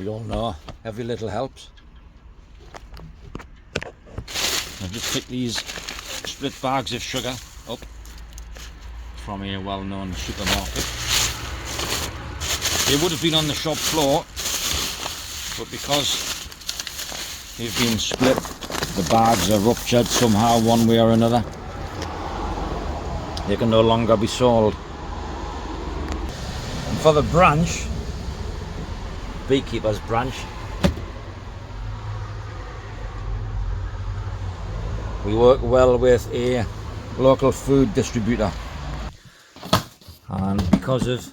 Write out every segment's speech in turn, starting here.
We all know every little helps. I've just picked these split bags of sugar up from a well-known supermarket. They would have been on the shop floor, but because they've been split, the bags are ruptured somehow one way or another. They can no longer be sold. And for the branch, Beekeeper's branch, we work well with a local food distributor, and because of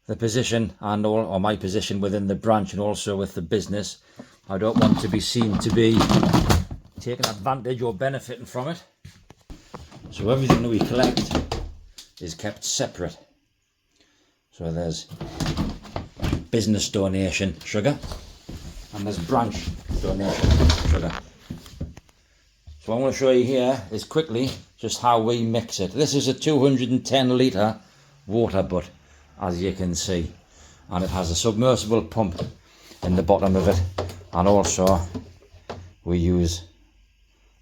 the position and all, or my position within the branch and also with the business, I don't want to be seen to be taking advantage or benefiting from it. So everything that we collect is kept separate. So there's business donation sugar and there's branch donation sugar. So what I'm going to show you here is quickly just how we mix it. This is a 210 litre water butt, as you can see, and it has a submersible pump in the bottom of it, and also we use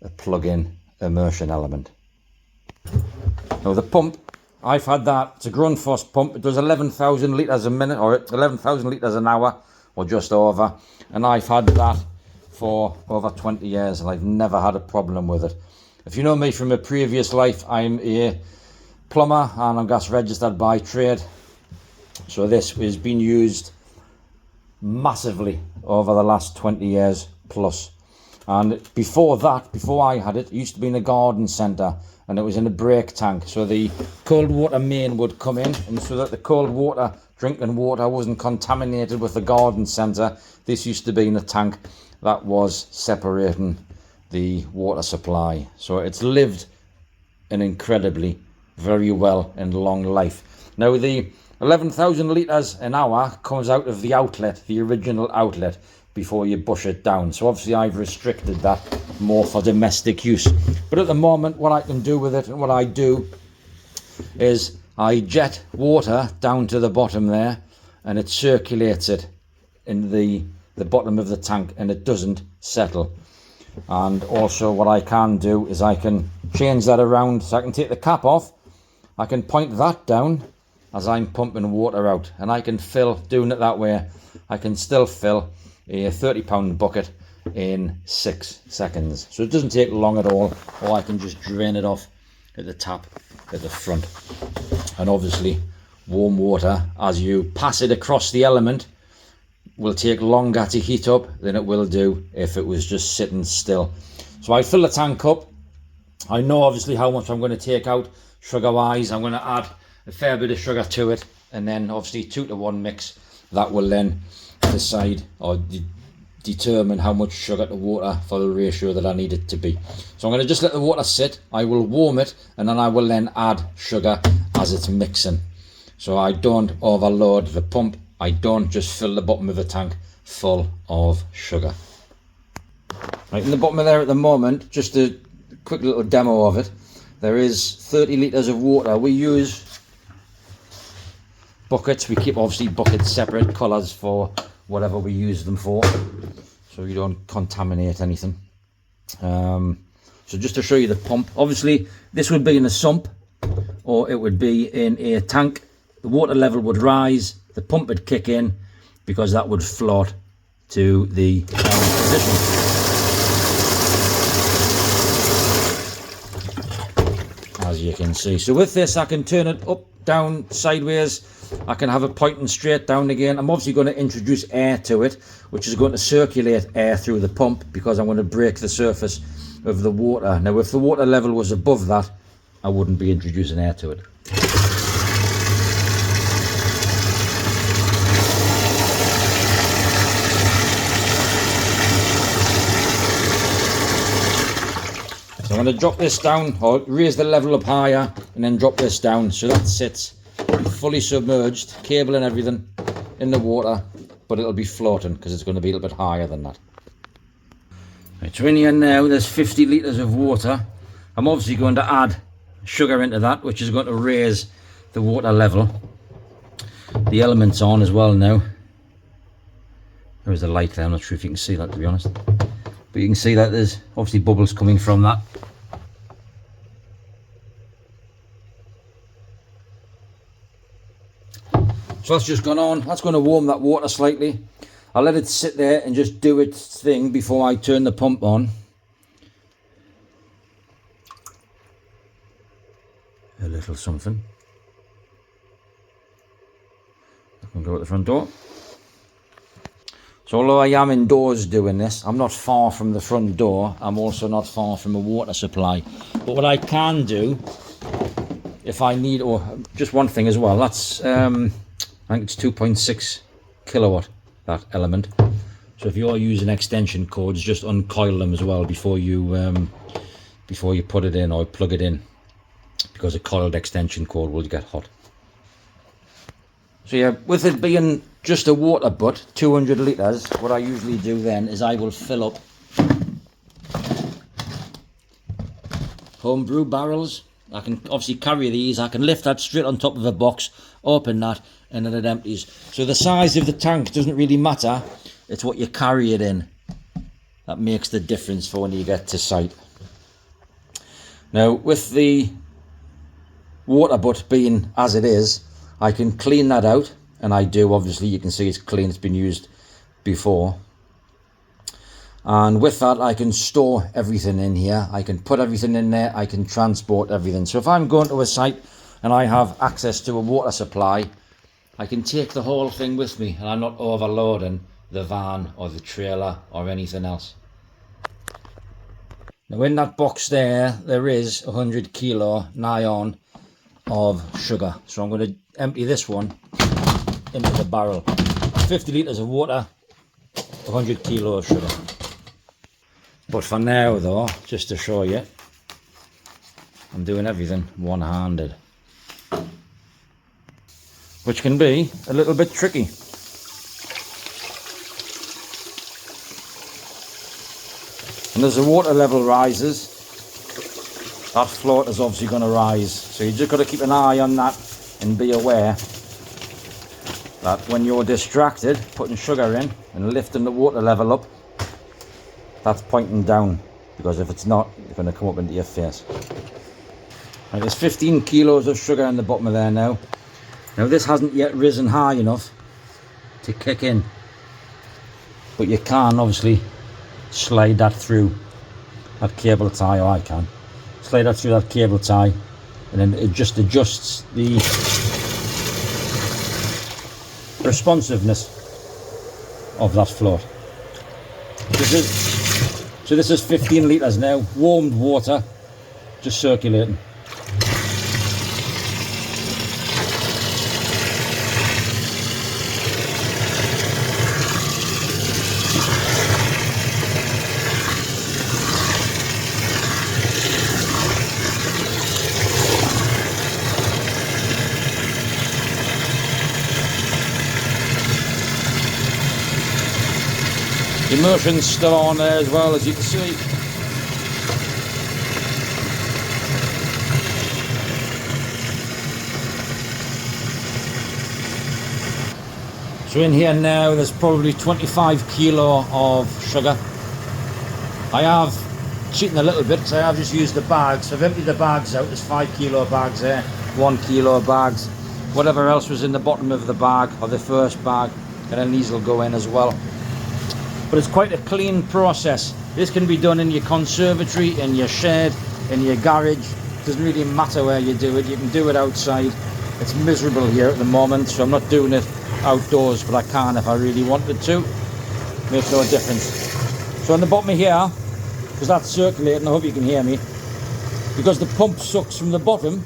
a plug-in immersion element. Now the pump, I've had that, it's a Grundfos pump. It does 11,000 litres a minute, or 11,000 litres an hour, or just over, and I've had that for over 20 years and I've never had a problem with it. If you know me from a previous life, I'm a plumber and I'm gas registered by trade, so this has been used massively over the last 20 years plus. And before that, before I had it, it used to be in a garden centre and it was in a brake tank, so the cold water main would come in, and so that the cold water, drinking water, wasn't contaminated with the garden centre, this used to be in a tank that was separating the water supply. So it's lived an incredibly very well and long life. Now the 11,000 litres an hour comes out of the outlet, the original outlet, before you bush it down. So obviously I've restricted that more for domestic use. But at the moment, what I can do with it, and what I do, is I jet water down to the bottom there, and it circulates it in the bottom of the tank, and it doesn't settle. And also what I can do is I can change that around, so I can take the cap off, I can point that down as I'm pumping water out, and I can fill, doing it that way, I can still fill a 30-pound bucket in 6 seconds. So it doesn't take long at all, or I can just drain it off at the tap at the front. And obviously warm water, as you pass it across the element, will take longer to heat up than it will do if it was just sitting still. So I fill the tank up. I know obviously how much I'm going to take out sugar wise. I'm going to add a fair bit of sugar to it, and then obviously 2-to-1 mix. That will then decide or determine how much sugar to water for the ratio that I need it to be. So I'm going to just let the water sit. I will warm it, and then I will then add sugar as it's mixing. So I don't overload the pump. I don't just fill the bottom of the tank full of sugar. Right, in the bottom of there at the moment, just a quick little demo of it, there is 30 litres of water. We use buckets. We keep obviously buckets separate, colours for whatever we use them for, so you don't contaminate anything. So just to show you the pump, obviously this would be in a sump or it would be in a tank. The water level would rise, the pump would kick in, because that would float to the down position. As you can see. So with this I can turn it up, down, sideways. I can have it pointing straight down again. I'm obviously going to introduce air to it, which is going to circulate air through the pump, because I'm going to break the surface of the water. Now if the water level was above that, I wouldn't be introducing air to it. So I'm going to drop this down, or raise the level up higher, and then drop this down, so that sits fully submerged, cable and everything in the water, but it'll be floating because it's going to be a little bit higher than that. Right, so in here now there's 50 litres of water. I'm obviously going to add sugar into that, which is going to raise the water level. The element's on as well now. There is a light there, I'm not sure if you can see that, to be honest. But you can see that there's obviously bubbles coming from that. So that's just gone on. That's going to warm that water slightly. I'll let it sit there and just do its thing before I turn the pump on. A little something. I can go at the front door. So although I am indoors doing this, I'm not far from the front door. I'm also not far from a water supply. But what I can do, if I need, or just one thing as well, that's, I think it's 2.6 kilowatt, that element. So if you're using extension cords, just uncoil them as well before you put it in or plug it in, because a coiled extension cord will get hot. So yeah, with it being just a water butt, 200 litres, what I usually do then is I will fill up homebrew barrels. I can obviously carry these, I can lift that straight on top of a box, open that, and then it empties. So the size of the tank doesn't really matter, it's what you carry it in that makes the difference for when you get to site. Now with the water butt being as it is, I can clean that out, and I do. Obviously you can see it's clean, it's been used before. And with that I can store everything in here, I can put everything in there, I can transport everything. So if I'm going to a site and I have access to a water supply, I can take the whole thing with me and I'm not overloading the van or the trailer or anything else. Now in that box there is 100 kilo nigh on of sugar, so I'm going to empty this one into the barrel. 50 litres of water, 100 kilo of sugar. But for now though, just to show you, I'm doing everything one-handed, which can be a little bit tricky. And as the water level rises, that float is obviously going to rise, so you just got to keep an eye on that and be aware that when you're distracted putting sugar in and lifting the water level up, that's pointing down, because if it's not, it's going to come up into your face. Right, there's 15 kilos of sugar in the bottom of there now. Now this hasn't yet risen high enough to kick in, but you can obviously slide that through that cable tie, or I can slide that through that cable tie, and then it just adjusts the responsiveness of that float. So this is 15 litres now, warmed water, just circulating. The immersion's still on there as well, as you can see. So in here now there's probably 25 kilo of sugar. I have cheating a little bit because I have just used the bags. So I've emptied the bags out. There's 5 kilo bags there, 1 kilo bags, whatever else was in the bottom of the bag or the first bag, and then these will go in as well. But it's quite a clean process. This can be done in your conservatory, in your shed, in your garage. It doesn't really matter where you do it. You can do it outside. It's miserable here at the moment, so I'm not doing it outdoors, but I can if I really wanted to. Makes no difference. So on the bottom of here, because that's circulating, I hope you can hear me, because the pump sucks from the bottom,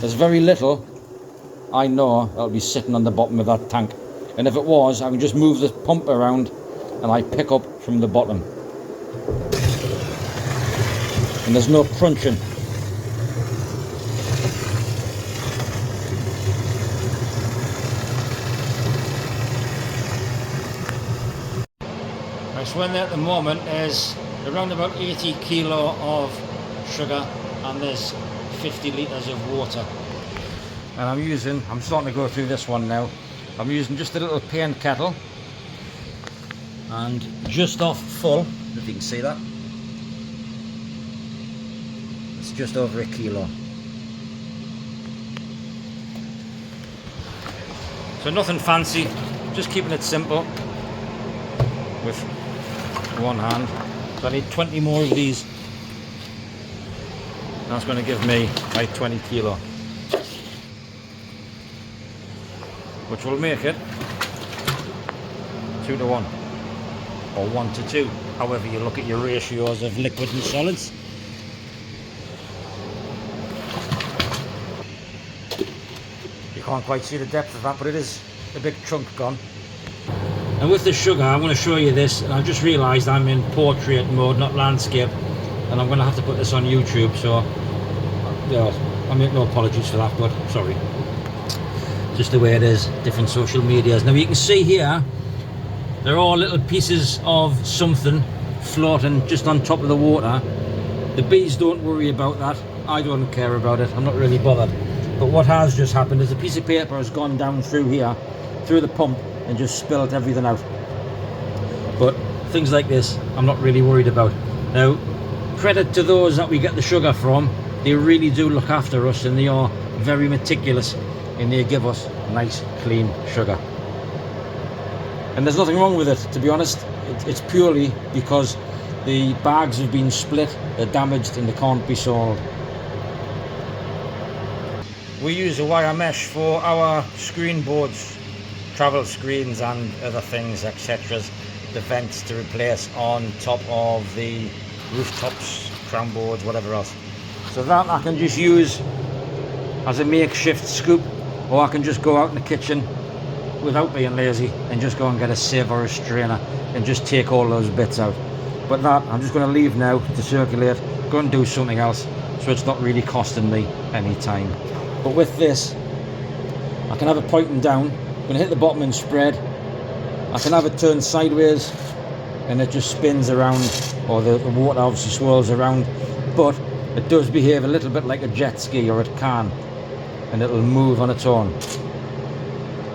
there's very little I know that'll be sitting on the bottom of that tank, and if it was, I can just move the pump around and I pick up from the bottom, and there's no crunching. Right, so in there at the moment is around about 80 kilo of sugar, and there's 50 litres of water. And I'm starting to go through this one now. I'm using just a little paint kettle and just off full, if you can see that. It's just over 1 kilo. So nothing fancy, just keeping it simple with one hand. So I need 20 more of these. That's going to give me like 20 kilo. Which will make it 2 to 1 or 1 to 2, however you look at your ratios of liquid and solids. You can't quite see the depth of that, but it is a big chunk gone. And with the sugar, I'm going to show you this, and I've just realised I'm in portrait mode, not landscape, and I'm going to have to put this on YouTube, so I make no apologies for that, but sorry. Just the way it is, different social medias. Now you can see here, there are little pieces of something floating just on top of the water. The bees don't worry about that. I don't care about it. I'm not really bothered. But what has just happened is a piece of paper has gone down through here, through the pump, and just spilled everything out. But things like this, I'm not really worried about. Now, credit to those that we get the sugar from. They really do look after us, and they are very meticulous, and they give us nice clean sugar. And there's nothing wrong with it, to be honest. It's purely because the bags have been split, they're damaged, and they can't be sold. We use a wire mesh for our screen boards, travel screens and other things, etc. The vents to replace on top of the rooftops, crown boards, whatever else. So that I can just use as a makeshift scoop, or I can just go out in the kitchen without being lazy and just go and get a sieve or a strainer and just take all those bits out. But that I'm just going to leave now to circulate, go and do something else, so it's not really costing me any time. But with this, I can have it pointing down, I'm going to hit the bottom and spread. I can have it turned sideways and it just spins around, or the water obviously swirls around, but it does behave a little bit like a jet ski, or it can, and it'll move on its own.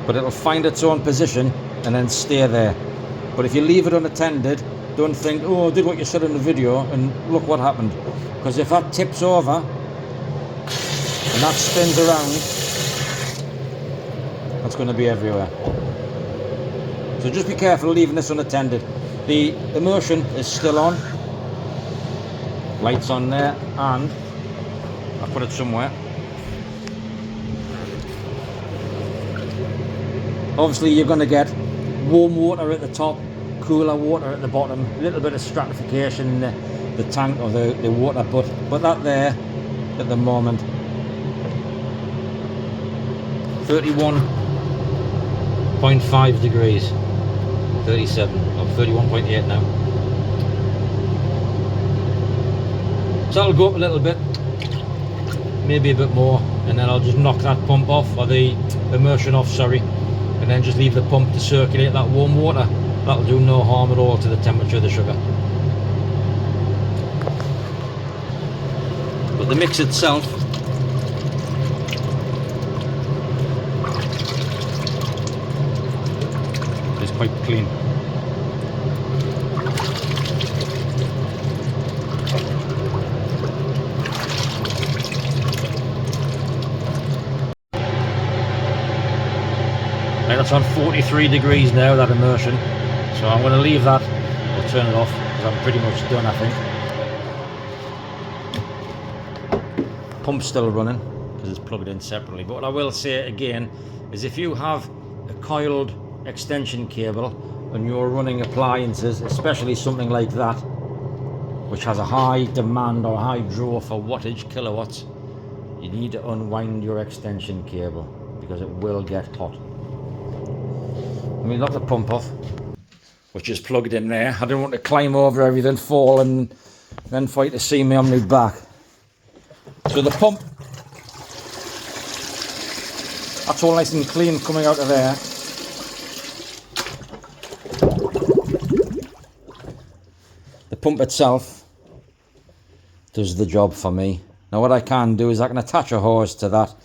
But it'll find its own position and then stay there. But if you leave it unattended, don't think, oh, I did what you said in the video and look what happened. Because if that tips over and that spins around, that's going to be everywhere. So just be careful leaving this unattended. The immersion is still on. Lights on there, and I put it somewhere. Obviously you're going to get warm water at the top, cooler water at the bottom, a little bit of stratification in the tank or the water, but that there at the moment 31.5 degrees, 37 or 31.8 now. So that'll go up a little bit, maybe a bit more, and then I'll just knock that pump off, or the immersion off, sorry, and then just leave the pump to circulate that warm water. That'll do no harm at all to the temperature of the sugar. But the mix itself is quite clean. That's on 43 degrees now, that immersion, so I'm going to leave that. I'll turn it off because I'm pretty much done, I think. Pump's still running because it's plugged in separately, but what I will say again is if you have a coiled extension cable and you're running appliances, especially something like that which has a high demand or high draw for wattage, kilowatts, you need to unwind your extension cable because it will get hot. Let me knock the pump off, which is plugged in there. I don't want to climb over everything, fall, and then for you to see me on my back. So the pump, that's all nice and clean coming out of there. The pump itself does the job for me. Now what I can do is I can attach a hose to that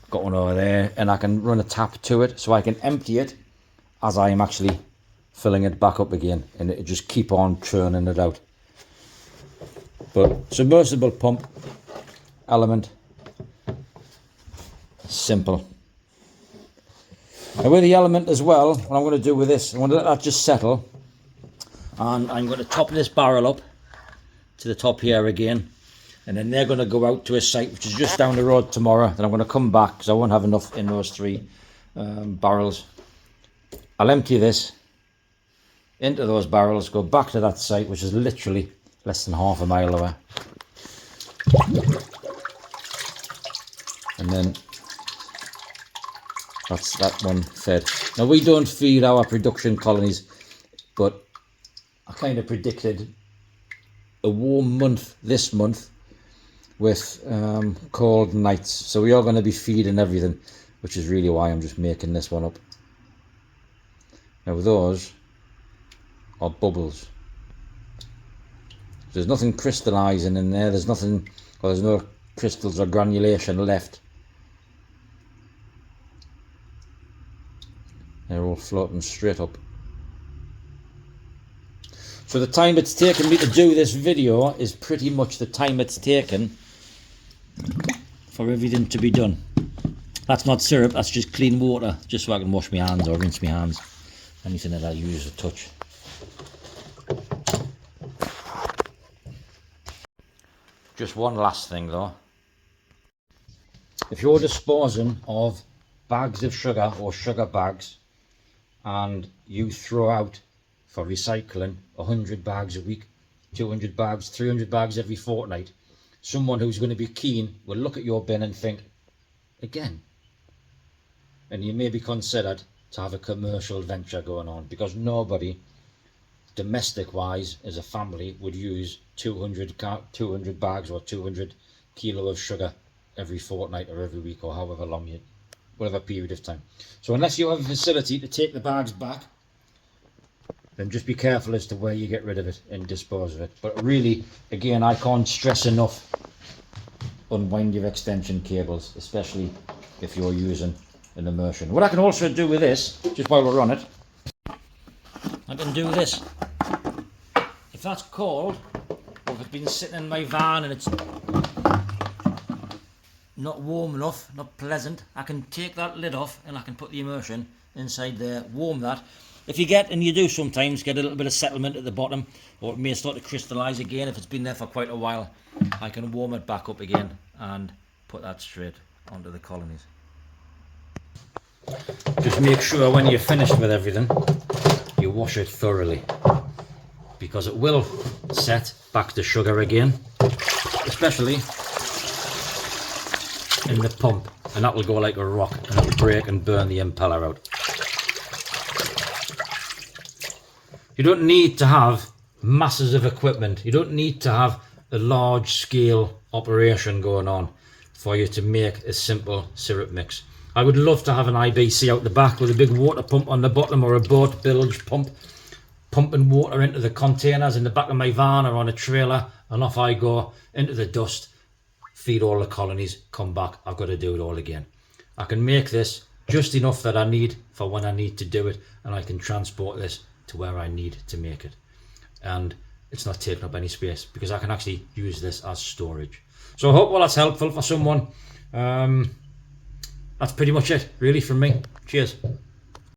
got one over there, and I can run a tap to it so I can empty it as I am actually filling it back up again, and it just keep on churning it out. But submersible pump element, simple. Now with the element as well, what I'm going to do with this, I'm going to let that just settle, and I'm going to top this barrel up to the top here again, and then they're going to go out to a site which is just down the road tomorrow. Then I'm going to come back because I won't have enough in those 3 barrels. I'll empty this into those barrels, go back to that site which is literally less than half a mile away, and then that's that one fed. Now we don't feed our production colonies, but I kind of predicted a warm month this month with cold nights, so we are going to be feeding everything, which is really why I'm just making this one up. Now those are bubbles. There's nothing crystallizing in there, there's nothing, or there's no crystals or granulation left. They're all floating straight up. So the time it's taken me to do this video is pretty much the time it's taken for everything to be done. That's not syrup, that's just clean water, just so I can wash my hands or rinse my hands. Anything that I use or touch. Just one last thing though. If you're disposing of bags of sugar or sugar bags, and you throw out for recycling 100 bags a week, 200 bags, 300 bags every fortnight, someone who's going to be keen will look at your bin and think, again. And you may be considered to have a commercial venture going on, because nobody, domestic wise, as a family, would use 200 bags or 200 kilo of sugar every fortnight or every week or however long you, whatever period of time. So unless you have a facility to take the bags back, then just be careful as to where you get rid of it and dispose of it. But really, again, I can't stress enough, unwind your extension cables, especially if you're using an immersion. What I can also do with this, just while we're on it, I can do this. If that's cold, or if it's been sitting in my van and it's not warm enough, not pleasant, I can take that lid off and I can put the immersion inside there, warm that. If you get, and you do sometimes, get a little bit of settlement at the bottom, or it may start to crystallise again if it's been there for quite a while, I can warm it back up again and put that straight onto the colonies. Just make sure when you're finished with everything, you wash it thoroughly, because it will set back to sugar again, especially in the pump, and that will go like a rock and it will break and burn the impeller out. You don't need to have masses of equipment, you don't need to have a large scale operation going on for you to make a simple syrup mix. I would love to have an IBC out the back with a big water pump on the bottom, or a boat bilge pump, pumping water into the containers in the back of my van or on a trailer, and off I go into the dust, feed all the colonies, come back, I've got to do it all again. I can make this just enough that I need for when I need to do it, and I can transport this to where I need to make it. And it's not taking up any space, because I can actually use this as storage. So I hope that's helpful for someone. That's pretty much it really from me. Cheers.